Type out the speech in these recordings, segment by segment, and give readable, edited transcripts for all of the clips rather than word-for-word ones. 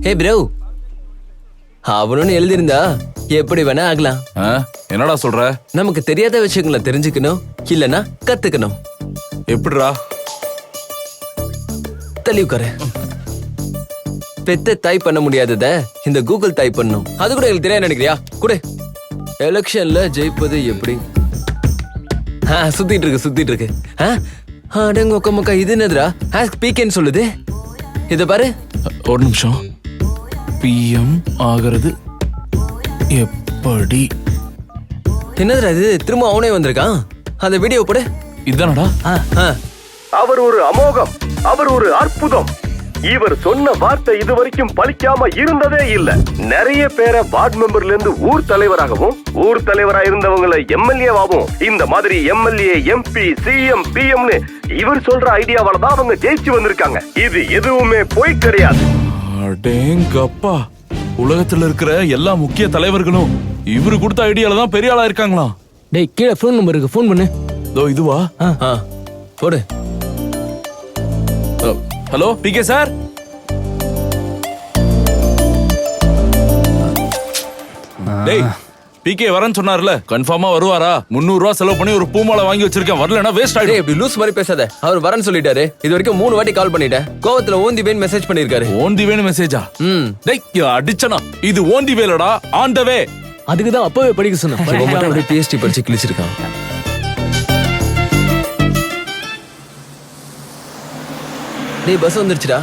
ஹே bro, அவனுன்னு எழுதியிருந்தா எப்படி வேணா ஆகலாம். என்னடா சொல்ற? நமக்கு தெரியாத விஷயங்களை தெரிஞ்சுக்கணும், இல்லனா கத்துக்கணும். எப்படிடா? தள்ளி உட்காரு. பெத்த தாய் பண்ண முடியாதத இந்த கூகுள் தாய் பண்ணும். அது கூட எனக்கு தெரியாது நினைக்கிறியா? கூட எலெக்ஷன்ல ஜெயிப்பது எப்படி? சுத்திட்டு இருக்கு. அடங்க ஒக்க மக்கா, இது என்னதுடா? ஆஸ்க் பிகேன்னு சொல்லுது. இத பாரு. ஒரு நிமிஷம். பிஎம் ஆகிறது எப்படி? என்னதுடா இது? திரும்ப அவனே வந்திருக்கான். அந்த வீடியோ போடு. இதானடா? அவர் ஒரு அமோகம், அவர் ஒரு அற்புதம். இவர் சொன்ன வார்த்தை இதுவரைக்கும் பலிக்காம இருந்ததே இல்ல. நிறைய பேரை வார்டு மெம்பர்ல இருந்து ஊர் தலைவராகவும், ஊர் தலைவரா இருந்தவங்களை எம்எல்ஏவாகவும், இந்த மாதிரி எம்எல்ஏ, எம்பி, சிஎம், பிஎம்னு இவர் சொல்ற ஐடியாவால தான் அவங்க ஜெயிச்சு வந்திருக்காங்க. இது எதுவுமே போய் கிடையாது. அடேங்கப்பா, உலகத்துல இருக்கிற எல்லா முக்கிய தலைவர்களும் இவரு கொடுத்த ஐடியால தான் பெரிய ஆளா இருக்காங்களா? டேய், கீழே ஃபோன் நம்பர் இருக்கு, ஃபோன் பண்ணு. இதுவா? போடு. Hello PK sir. டேய், பிகே வரேன்னு சொன்னார்ல, கன்ஃபார்மா வருவாரா? 300 ரூபாய் செலவு பண்ணி ஒரு பூமாலை வாங்கி வச்சிருக்கேன், வரலனா வேஸ்ட் ஆயிடும். இப்படி லூஸ் மாதிரி பேசாத. அவர் வரேன்னு சொல்லிட்டாரு. இது வரைக்கும் 3 வாட்டி கால் பண்ணிட்டேன். கோவத்துல ஓந்தி வேன் மெசேஜ் பண்ணிருக்காரு. ஓந்தி வேணும் மெசேஜா? டேய் அடிச்சனா, இது ஓந்தி வேலடா, ஆன் த வே. அதுக்கு தான் அப்பவே படிக்க சொன்னேன். பிஎஸ்டி படிச்சு கிழிச்சிருக்கான். டேய், பஸ் வந்துருச்சுடா.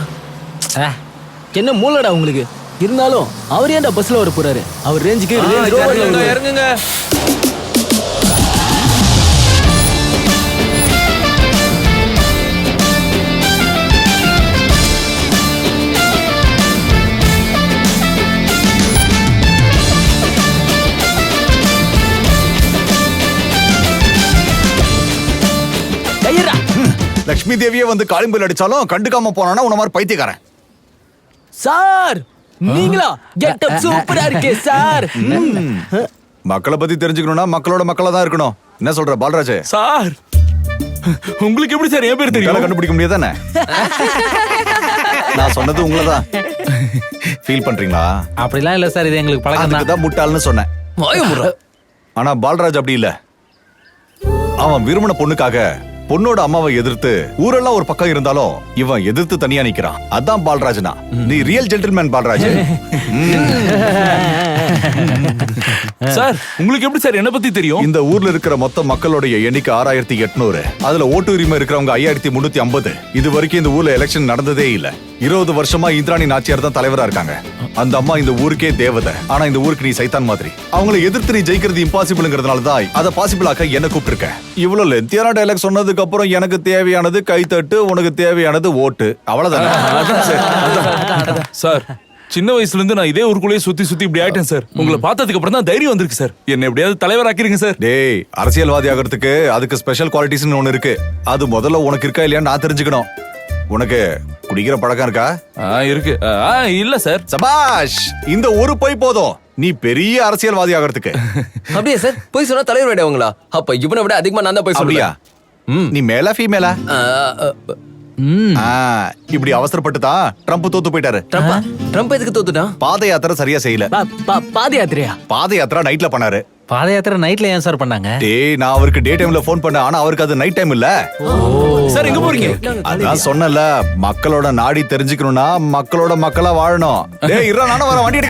என்ன மூலடா உங்களுக்கு? இருந்தாலும் அவர் ஏன்டா பஸ்ல வர போறாரு? அவர் ரேஞ்சுக்கு இறங்குங்க. லட்சுமி தேவியே வந்து காளிம்பல் அடிச்சாலும் கண்டுக்காம போனானா உன மாதிரி பைத்தியக்காரன். சார், நீங்களா? கெட்டப் சூப்பரா இருக்கே சார். மக்களை பத்தி தெரிஞ்சுக்கணும்னா மக்களோட மக்களா தான் இருக்கணும். என்ன சொல்ற பாலராஜ்? சார், உங்களுக்கு எப்படி சார் என் பேர் தெரியும்? கண்டுபிடிக்க முடியாதானே? நான் சொன்னது உங்களதான். ஃபீல் பண்றீங்களா? அப்படிலாம் இல்ல சார், இது எங்களுக்கு பழக்கம் தான். முட்டாள்னு சொன்னேன். ஆனா பாலராஜ் அப்படி இல்ல. அவன் விரும்பின பொண்ணுக்காக பொண்ணோட அம்மாவை எதிர்த்து ஊரெல்லாம் ஒரு பக்கம் இருந்தாலும் இவன் எதிர்த்து தனியா நிக்கிறான். அதான் பால்ராஜ்னா. நீ ரியல் ஜென்டில்மேன் பால்ராஜ். சார், உங்களுக்கு எப்படி சார் என்ன பத்தி தெரியும்? இந்த ஊர்ல இருக்கிற மொத்த மக்களுடைய எண்ணிக்கை 6800. அதுல ஓட்டு உரிமை இருக்கிறவங்க 5350. இது வரைக்கும் இந்த ஊர்ல எலெக்ஷன் நடந்ததே இல்ல. 20 வருஷமா இந்திராணி நாச்சியார் தான் தலைவரா இருக்காங்க. அந்த அம்மா இந்த ஊருக்கே தேவதை. ஆனா இந்த ஊருக்கு நீ சைத்தான் மாதிரி. அவங்களை எதிர்த்து நீ ஜெயிக்கிறது இம்பாசிபிள்ங்கிறதுனால தான் அதை பாசிபிள் ஆக்க என்ன கூப்பிட்டு. இவ்வளவு லென்த்தியான டைலாக் சொன்னதுக்கு அப்புறம் எனக்கு தேவையானது கைத்தட்டு, உனக்கு தேவையானது ஓட்டு. அவ்வளவுதானே சார்? சின்ன வயசுல இருந்து நான் இதே ஊருக்குள்ளேயே சுத்தி சுத்தி இப்படி ஆயிட்டேன் சார். உங்களை பார்த்ததுக்கு அப்புறம் தான் தைரியம் வந்திருக்கு சார். என்ன எப்படியாவது தலைவர் ஆக்கிருங்க சார். டேய், அரசியல்வாதி ஆகிறதுக்கு அதுக்கு ஸ்பெஷல் குவாலிட்டிஸ்னு ஒண்ணு இருக்கு. அது முதல்ல உனக்கு இருக்கா இல்லையா நான் தெரிஞ்சுக்கணும். உனக்கு குடிக்கிற பழக்கம் இருக்கா? இருக்கு. இல்ல சார். சபாஷ், இந்த ஒரு போய் போதும் நீ பெரிய அரசியல்வாதி ஆகிறதுக்கு. அப்படியே சார்? போய் சொன்னா தலைவர் வேண்டியவங்களா? அப்ப இவனை விட அதிகமா நான் தான் போய் சொல்லியா? நீ மேலா ஃபீமேலா? இப்படி அவசரப்பட்டு தான் ட்ரம்ப் தோத்து போயிட்டாரு. ட்ரம்ப் எதுக்கு தோத்துட்டான்? பாத யாத்திரை சரியா செய்யல. பாத யாத்திரையா? பாத யாத்திரை நைட்ல பண்ணாரு. பாத யாத்திரை நைட்ல ஏன் சார் பண்ணாங்க? டேய், நான் அவருக்கு டே டைம்ல போன் பண்ணேன். ஆனா அவருக்கு அது நைட் டைம் இல்ல. சார், எங்க போறீங்க? அதான் சொன்னல, மக்களோட நாடி தெரிஞ்சுக்கணும்னா மக்களோட மக்களா வாழணும். டேய், இருடா, நானும் வர வண்டி